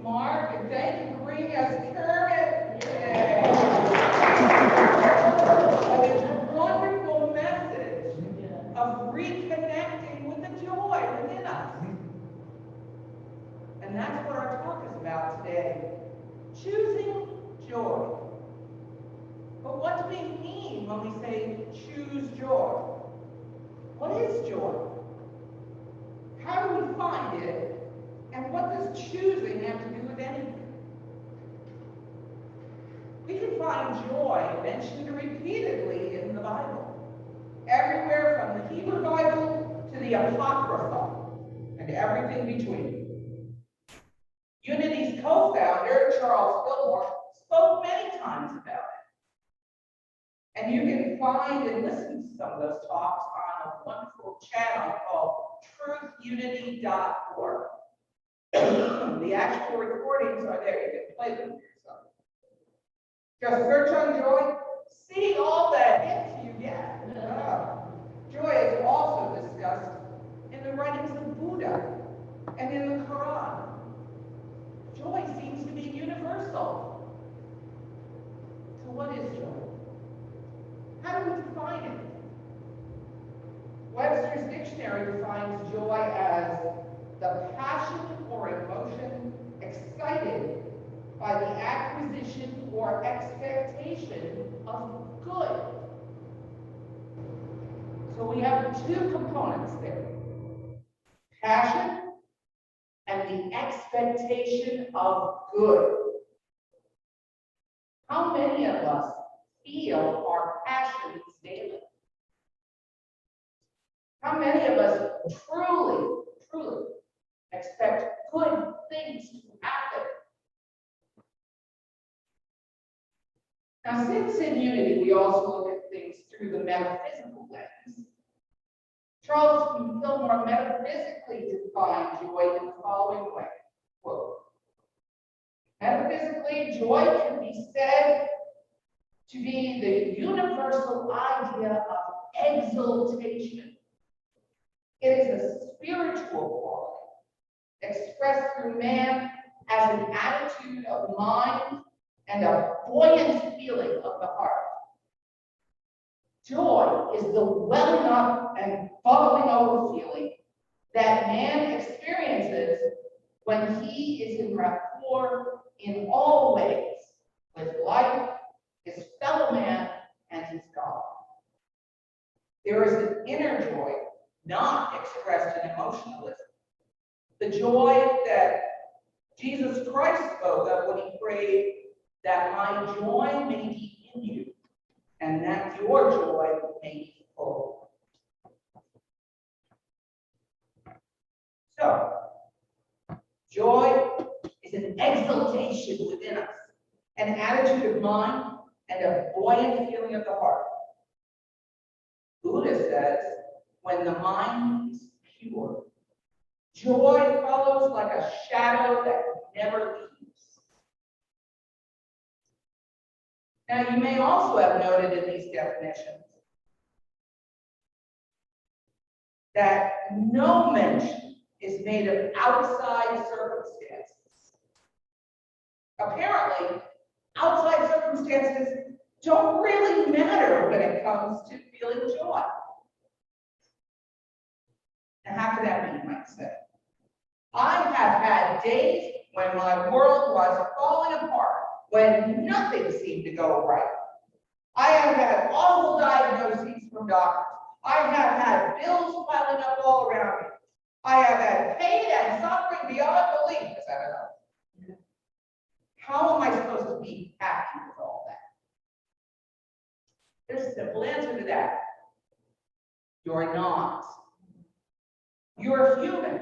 Mark, and thank you for bringing us Kermit. Yay. It's a wonderful message of reconnecting with the joy within us. And that's what our talk is about today. Choosing joy. But what do we mean when we say choose joy? What is joy? How do we find it? And what does choosing have to do with anything? We can find joy mentioned repeatedly in the Bible. Everywhere from the Hebrew Bible to the Apocrypha and everything between. Unity's co-founder, Charles Fillmore, spoke many times about it. And you can find and listen to some of those talks on a wonderful channel called truthunity.org. The actual recordings are there. You can play them for yourself. Just search on joy, see all the hits you get. Joy is also discussed in the writings of Buddha and in the Quran. Joy seems to be universal. So what is joy? How do we define it? Webster's dictionary defines joy as the passion or emotion excited by the acquisition or expectation of good. So we have two components there. Passion and the expectation of good. How many of us feel our passions daily? How many of us truly expect good things to happen? Now, since in Unity we also look at things through the metaphysical lens, Charles Fillmore metaphysically defined joy in the following way, quote, metaphysically, joy can be said to be the universal idea of exaltation. It is a spiritual quality expressed through man as an attitude of mind and a buoyant feeling of the heart. Joy is the welling up and bubbling over feeling that man experiences when he is in rapport in all ways with life, his fellow man, and his God. There is an inner joy not expressed in emotionalism. The joy that Jesus Christ spoke of when he prayed that my joy may be in you and that your joy may be full. So, joy is an exaltation within us, an attitude of mind, and a buoyant feeling of the heart. Buddha says, when the mind is pure, joy follows like a shadow that never leaves. Now, you may also have noted in these definitions that no mention is made of outside circumstances. Apparently, outside circumstances don't really matter when it comes to feeling joy. And how can that be, you might say? I have had days when my world was falling apart, when nothing seemed to go right. I have had awful diagnoses from doctors. I have had bills piling up all around me. I have had pain and suffering beyond belief, etc. How am I supposed to be happy with all that? There's a simple answer to that. You're not. You're human.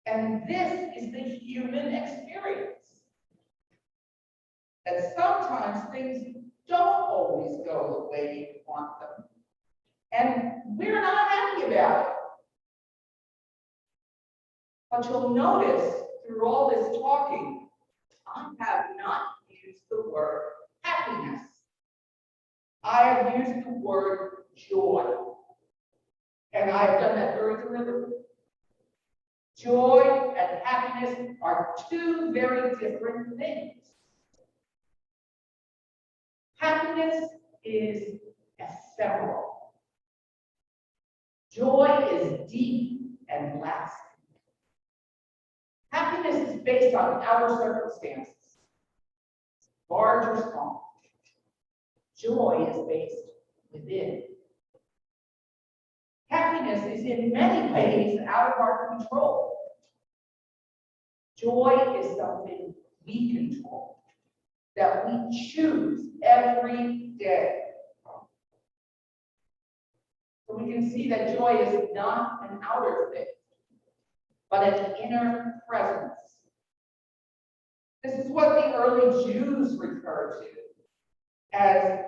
And this is the human experience. And sometimes things don't always go the way you want them. And we're not happy about it. But you'll notice through all this talking, I have not used the word happiness. I have used the word joy. And I have done that very deliberately. Joy and happiness are two very different things. Happiness is ephemeral. Joy is deep and lasting. Happiness is based on outer circumstances, large or small. Joy is based within. Happiness is in many ways out of our control. Joy is something we control, that we choose every day. So we can see that joy is not an outer thing, but an inner presence. This is what the early Jews referred to as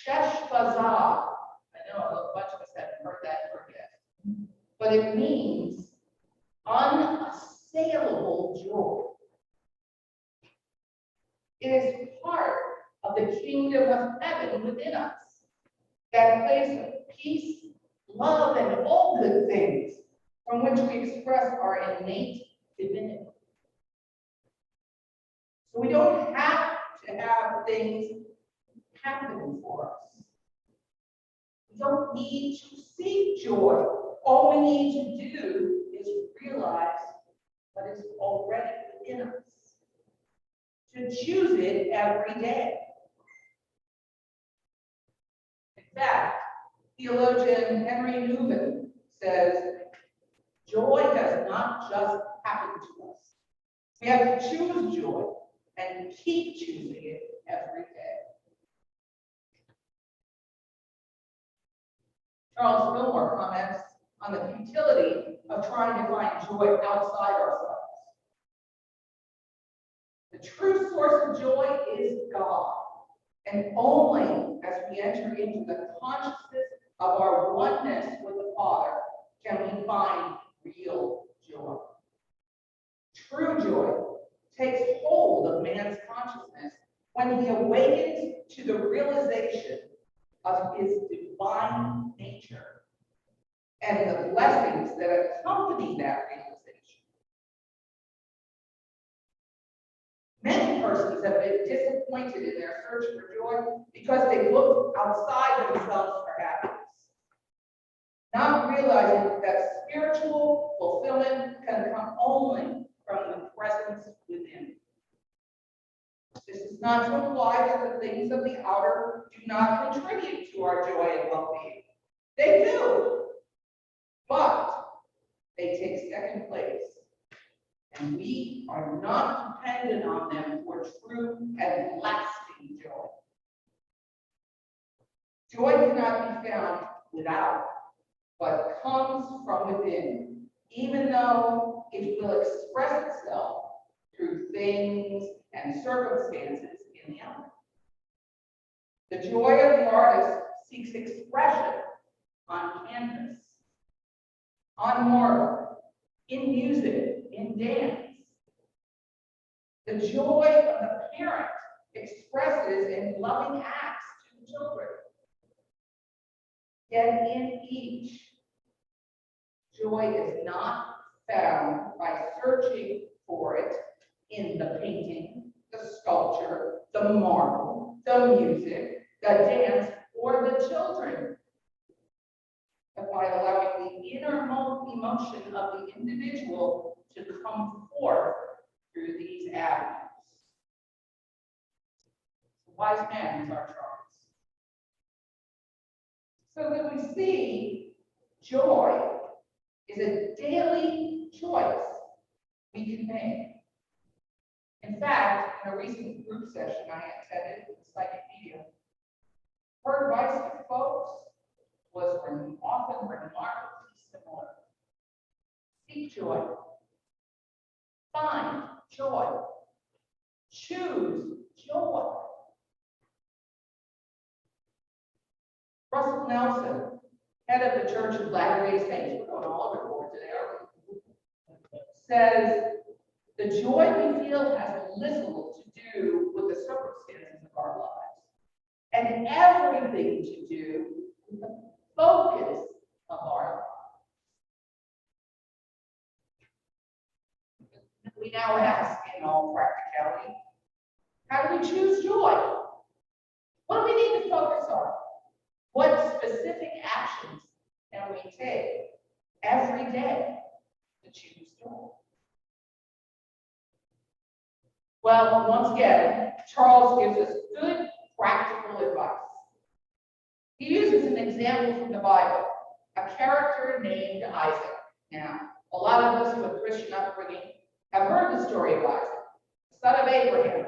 sheshbazah. I know a bunch of us haven't heard that word yet, but it means unassailable joy. It is part of the kingdom of heaven within us, that place of peace, love, and all good things from which we express our innate divinity. So we don't have to have things happen for us. We don't need to seek joy. All we need to do is realize what is already within us, to choose it every day. In fact, theologian Henry Newman says, joy does not just happen to us. We have to choose joy and keep choosing it every day. Charles Fillmore comments on the futility of trying to find joy outside ourselves. The true source of joy is God, and only as we enter into the consciousness of our oneness with the Father can we find real joy. True joy takes hold of man's consciousness when he awakens to the realization of his divine nature and the blessings that accompany that realization. Many persons have been disappointed in their search for joy because they looked outside themselves for happiness, not realizing that spiritual fulfillment can come only from the presence within. This is not to imply that the things of the outer do not contribute to our joy and well-being. They do, but they take second place, and we are not dependent on them for true and lasting joy. Joy cannot be found without, but comes from within, even though it will express itself through things and circumstances in the outer. The joy of the artist seeks expression on canvas, on marble, in music, in dance. The joy of the parent expresses in loving acts to the children. Yet in each, joy is not found by searching for it in the painting, the sculpture, the marble, the music, the dance, or the children, but by allowing the inner emotion of the individual to come forth through these avenues. The wise man is our Charles. So that we see joy is a daily choice we can make. In fact, in a recent group session I attended with Psychic Media, her advice to folks was often remarkably similar. Seek joy. Find joy. Choose joy. Russell Nelson, head of the Church of Latter-day Saints, we're going all over the board today, says, the joy we feel has little to do with the circumstances of our lives, and everything to do with the focus of our lives. we now ask in all practicality, how do we choose joy? What do we need to focus on? What specific actions can we take every day to choose joy? Well, once again, Charles gives us good practical advice. He uses an example from the Bible, a character named Isaac. Now, a lot of us with Christian upbringing have heard the story of Isaac, the son of Abraham,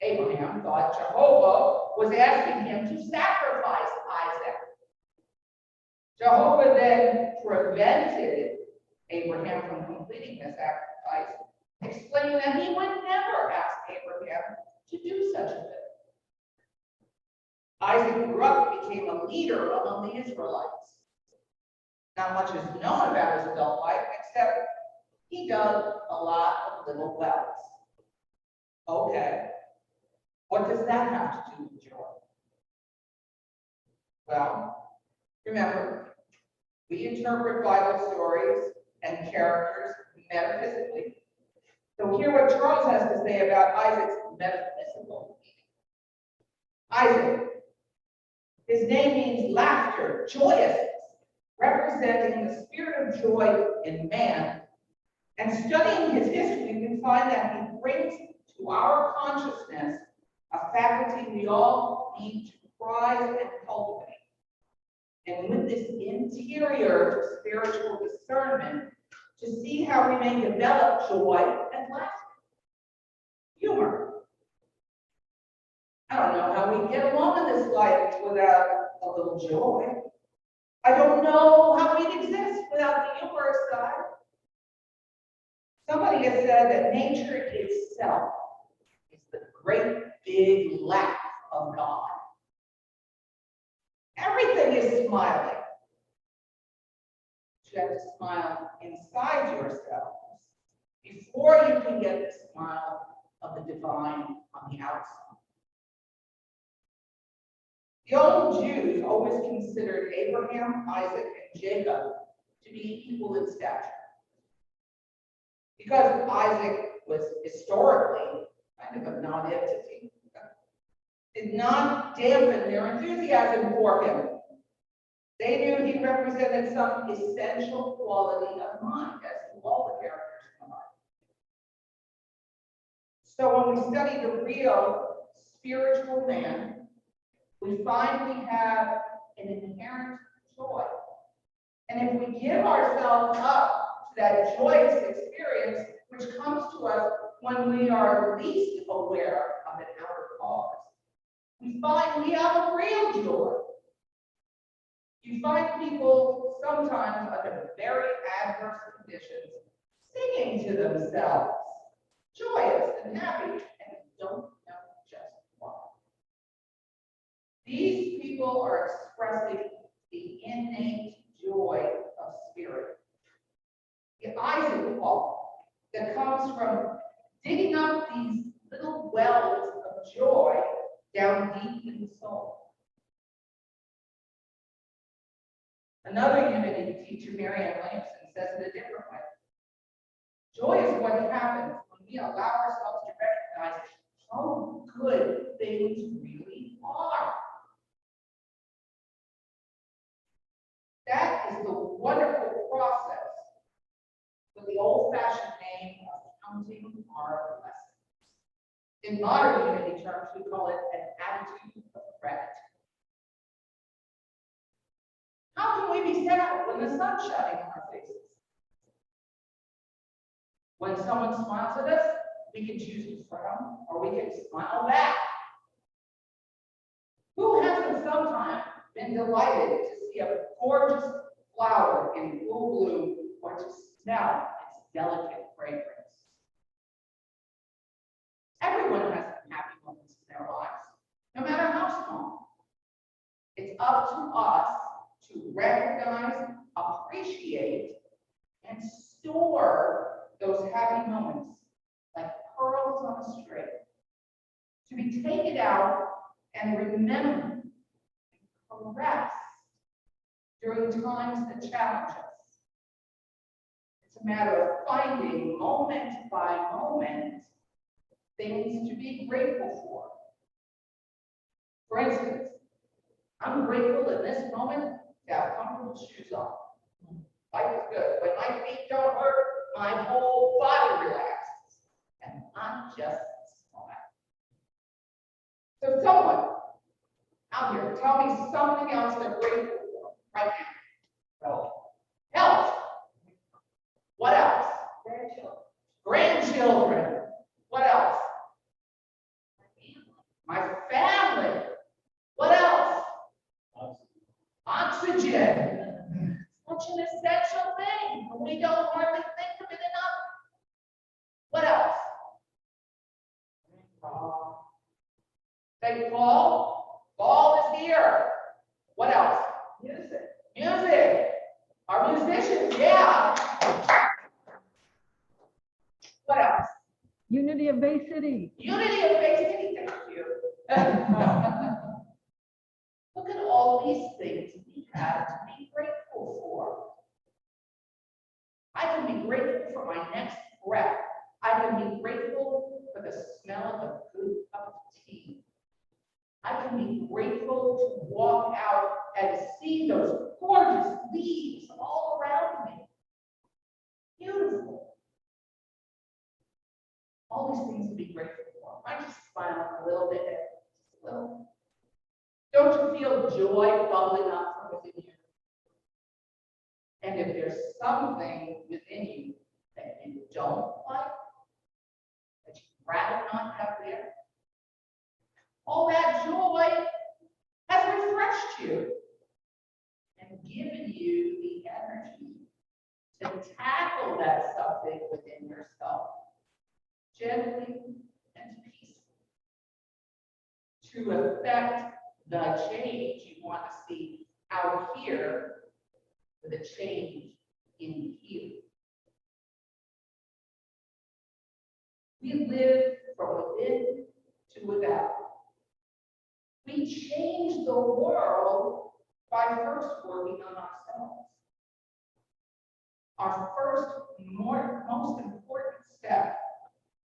Abraham thought Jehovah was asking him to sacrifice Isaac. Jehovah then prevented Abraham from completing the sacrifice, explaining that he would never ask Abraham to do such a thing. Isaac grew up and became a leader among the Israelites. Not much is known about his adult life, except he dug a lot of little wells. Okay, what does that have to do with joy? Well, remember, we interpret Bible stories and characters metaphysically. So hear what Charles has to say about Isaac's metaphysical meaning. Isaac, his name means laughter, joyousness, representing the spirit of joy in man. And studying his history, we can find that he brings to our consciousness a faculty we all need to prize and cultivate. And with this interior spiritual discernment, to see how we may develop joy and laughter. Humor. I don't know how we get along in this life without a little joy. I don't know how we'd exist without the humorous side. Somebody has said that nature itself is the great big laugh of God. Everything is smiling. You have to smile inside yourselves before you can get the smile of the divine on the outside. The old Jews always considered Abraham, Isaac, and Jacob to be equal in stature. Because Isaac was historically kind of a non-entity, did not dampen their enthusiasm for him. They knew he represented some essential quality of mind, as do all the characters in the Bible. So when we study the real spiritual man, we find we have an inherent joy. And if we give ourselves up to that joyous experience, which comes to us when we are least aware of an outer cause, we find we have a real joy. You find people sometimes under very adverse conditions singing to themselves, joyous and happy, and don't know just why. These people are expressing the innate joy of spirit. The Isaac fall that comes from digging up these little wells of joy down deep in the soul. Another Unity teacher, Marianne Williamson, says it a different way. Joy is what happens when we allow ourselves to recognize how good things really are. That is the wonderful process with the old-fashioned name of counting our blessings. In modern Unity terms, we call it an attitude of gratitude. How can we be sad when the sun's shining on our faces? When someone smiles at us, we can choose to frown or we can smile back. Who hasn't sometimes been delighted to see a gorgeous flower in full bloom or to smell its delicate fragrance? Everyone has happy moments in their lives, no matter how small. It's up to us to recognize, appreciate, and store those happy moments like pearls on a string, to be taken out and remembered and caressed during times that challenge us. It's It's a matter of finding moment by moment things to be grateful for. For instance, I'm grateful in this moment to have comfortable shoes on. Life is good. When my feet don't hurt, my whole body relaxes. And I'm just smile. So someone out here, tell me something else they're grateful for right now. Health. Health. What else? Grandchildren. Grandchildren. What else? My family. What else? Oxygen. Such an essential thing, and we don't hardly think of it enough. What else? Say fall. Fall is here. What else? Music. Music. Our musicians, yeah. What else? Unity of Bay City. Unity of Bay City, thank you. Look at all these things we have to be grateful for. I can be grateful for my next breath. I can be grateful for the smell of a good cup of tea. I can be grateful to walk out and see those gorgeous leaves all around me. Beautiful. All these things to be grateful for. I just smile a little bit, just a little. Don't you feel joy bubbling up from within you? And if there's something within you that you don't like, that you'd rather not have there, all that joy has refreshed you and given you the energy to tackle that something within yourself gently and peacefully to affect the change you want to see out here with a change in here. We live from within to without. We change the world by first working on ourselves. Our first, most important step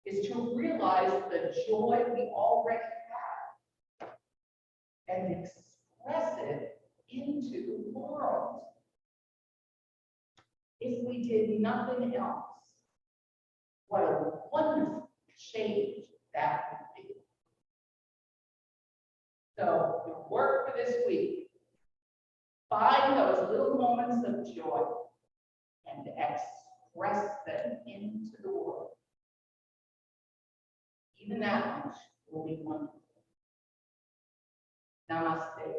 is to realize the joy we already have and express it into the world. If we did nothing else, what a wonderful change that would be. So, your work for this week, find those little moments of joy and express them into the world. Even that much will be wonderful. Namaste.